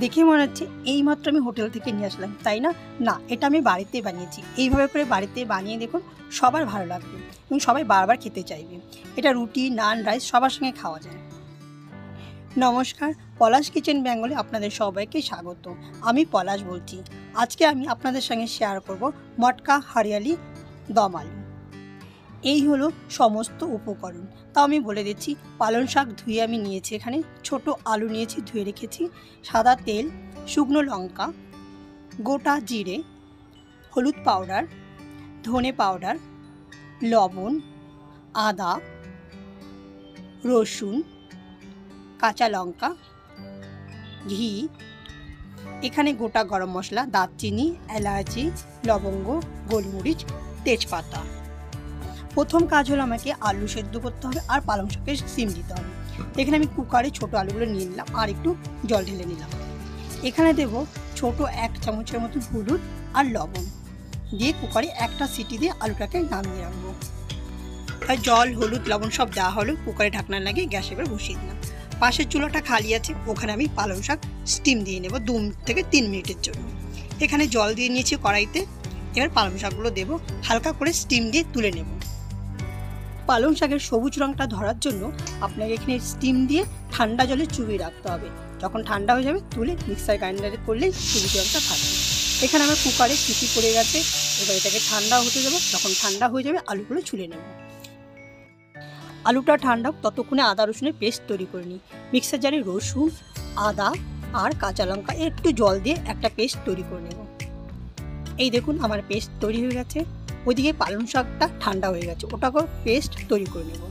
দেখে মনে হচ্ছে এইমাত্র আমি হোটেল থেকে নিয়ে আসলাম, তাই না? না, এটা আমি বাড়িতে বানিয়েছি। এইভাবে করে বাড়িতে বানিয়ে দেখুন, সবার ভালো লাগবে এবং সবাই বারবার খেতে চাইবে। এটা রুটি, নান, রাইস সবার সঙ্গে খাওয়া যায়। নমস্কার, পলাশ কিচেন বেঙ্গলে আপনাদের সবাইকে স্বাগত। আমি পলাশ বলছি। আজকে আমি আপনাদের সঙ্গে শেয়ার করব মটকা হরিয়ালি দম আলু। এই হলো সমস্ত উপকরণ। তাও আমি বলে দিচ্ছি, পালং শাক ধুয়ে আমি নিয়েছি, এখানে ছোট আলু নিয়েছি, ধুয়ে রেখেছি, সাদা তেল, শুকনো লঙ্কা, গোটা জিরে, হলুদ পাউডার, ধনে পাউডার, লবণ, আদা, রসুন, কাঁচা লঙ্কা, ঘি, এখানে গোটা গরম মশলা, দারচিনি, এলাচি, লবঙ্গ, গোলমরিচ, তেজপাতা। প্রথম কাজ হলো আমাকে আলু সেদ্ধ করতে হবে আর পালং শাকের সিম দিতে হবে। এখানে আমি কুকারে ছোট আলুগুলো নিয়ে নিলাম আর একটু জল ঢেলে নিলাম। এখানে দেব ছোট 1 চামচের মতো হলুদ আর লবণ দিয়ে কুকারে একটা সিটি দিয়ে আলুটাকে নামিয়ে রাখবো। আর জল, হলুদ, লবণ সব দেওয়া হলো, কুকারে ঢাকনা লাগিয়ে গ্যাস এবার বসিয়ে দিলাম। পাশের চুলাটা খালি আছে, ওখানে আমি পালং শাক স্টিম দিয়ে নেব 2 থেকে 3 মিনিটের জন্য। এখানে জল দিয়ে নিয়েছি কড়াইতে, এবার পালং শাকগুলো দেবো, হালকা করে স্টিম দিয়ে তুলে নেব। পালং শাকের সবুজ রঙটা ধরার জন্য আপনাকে এখানে স্টিম দিয়ে ঠান্ডা জলে চুবিয়ে রাখতে হবে। যখন ঠান্ডা হয়ে যাবে তুলে মিক্সার গ্রাইন্ডারে করলেই সবুজ রঙটা থাকবে। এখানে আমার কুকারে সিটি পড়ে গেছে, এবার এটাকে ঠান্ডা হতে দেবো। যখন ঠান্ডা হয়ে যাবে আলুগুলো ছুলে নেব। আলুটা ঠান্ডা, ততক্ষণে আদা রসুনের পেস্ট তৈরি করে নিই। মিক্সার জারে রসুন, আদা আর কাঁচা লঙ্কা একটু জল দিয়ে একটা পেস্ট তৈরি করে নেব। এই দেখুন আমার পেস্ট তৈরি হয়ে গেছে। ওইদিকে পালং শাকটা ঠান্ডা হয়ে গেছে, ওটাকেও পেস্ট তৈরি করে নেব।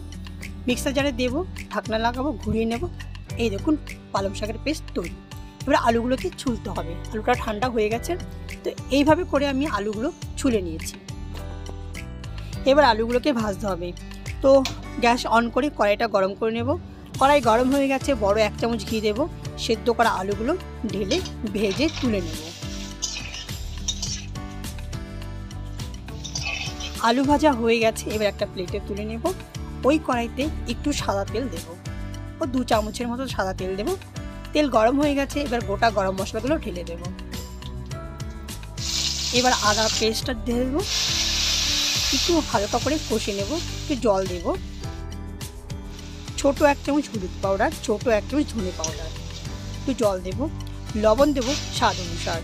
মিক্সার জারে দেবো, ঢাকনা লাগাবো, ঘুরিয়ে নেব। এই দেখুন পালং শাকের পেস্ট তৈরি। এবার আলুগুলোকে ছুলতে হবে। আলুটা ঠান্ডা হয়ে গেছে, তো এইভাবে করে আমি আলুগুলো ছুলে নিয়েছি। এবার আলুগুলোকে ভাজতে হবে। তো গ্যাস অন করে কড়াইটা গরম করে নেব। কড়াই গরম হয়ে গেছে, বড় 1 চামচ ঘি দেবো। সেদ্ধ করা আলুগুলো ঢেলে ভেজে তুলে নেব। আলু ভাজা হয়ে গেছে, এবার একটা প্লেটে তুলে নেব। ওই কড়াইতে একটু সাদা তেল দেব, ও 2 চামচের মতো সাদা তেল দেব। তেল গরম হয়ে গেছে, এবার গোটা গরম মশলাগুলো ঢেলে দেব। এবার আদা পেস্টটা দিয়ে দেবো, একটু হালকা করে কষে নেব। একটু জল দেব, ছোট 1 চামচ হলুদ পাউডার, ছোট 1 চামচ ধনে পাউডার, একটু জল দেব, লবণ দেব স্বাদ অনুসার।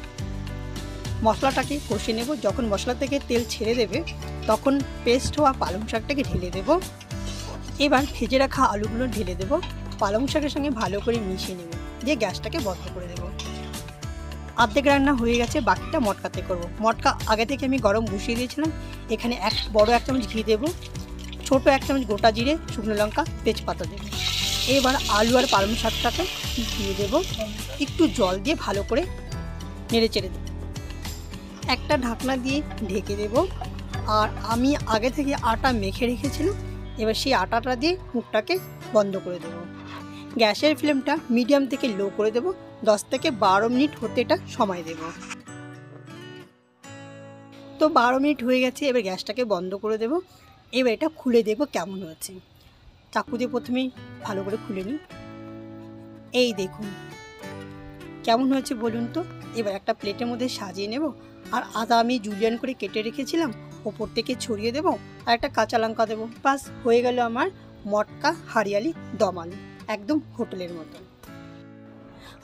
মশলাটাকে কষে নেব। যখন মশলা থেকে তেল ছেড়ে দেবে তখন পেস্ট হওয়া পালং শাকটাকে ঢেলে দেব। এবার ভেজে রাখা আলুগুলো ঢেলে দেব, পালং শাকের সঙ্গে ভালো করে মিশিয়ে নেব, দিয়ে গ্যাসটাকে বন্ধ করে দেব। অর্ধেক রান্না হয়ে গেছে, বাকিটা মটকাতে করব। মটকা আগে থেকে আমি গরম বসিয়ে দিয়েছিলাম। এখানে বড় 1 চামচ ঘি দেব, ছোট 1 চামচ গোটা জিরে, শুকনো লঙ্কা, তেজপাতা দেব। এবার আলু আর পালং শাকটাকে দিয়ে দেব, একটু জল দিয়ে ভালো করে নেড়ে চেড়ে দেব। একটা ঢাকনা দিয়ে ঢেকে দেব। আর আমি আগে থেকে আটা মেখে রেখেছিলাম, এবার সেই আটাটা দিয়ে মুখটাকে বন্ধ করে দেব। গ্যাসের ফ্লেমটা মিডিয়াম থেকে লো করে দেব। 10 থেকে 12 মিনিট হতে এটা সময় দেব। তো 12 মিনিট হয়ে গেছে, এবার গ্যাসটাকে বন্ধ করে দেব। এবার এটা খুলে দেব কেমন হয়েছে। চাকু দিয়ে প্রথমেই ভালো করে খুলে নিই। এই দেখুন কেমন হয়েছে বলুন তো। এবার একটা প্লেটের মধ্যে সাজিয়ে নেব। আর আদা আমি জুলিয়ান করে কেটে রেখেছিলাম, ওপর থেকে ছড়িয়ে দেব, আর একটা কাঁচা লঙ্কা দেবো। বাস হয়ে গেল আমার মটকা হরিয়ালি দম আলু, একদম হোটেলের মতো।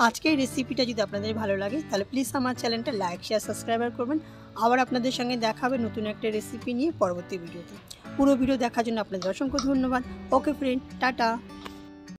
আজকের রেসিপিটা যদি আপনাদের ভালো লাগে তাহলে প্লিজ আমার চ্যানেলটা লাইক, শেয়ার, সাবস্ক্রাইব করবেন। আবার আপনাদের সঙ্গে দেখা হবে নতুন একটা রেসিপি নিয়ে পরবর্তী ভিডিওতে। পুরো ভিডিও দেখার জন্য আপনাদের অসংখ্য ধন্যবাদ। ওকে ফ্রেন্ড, টাটা।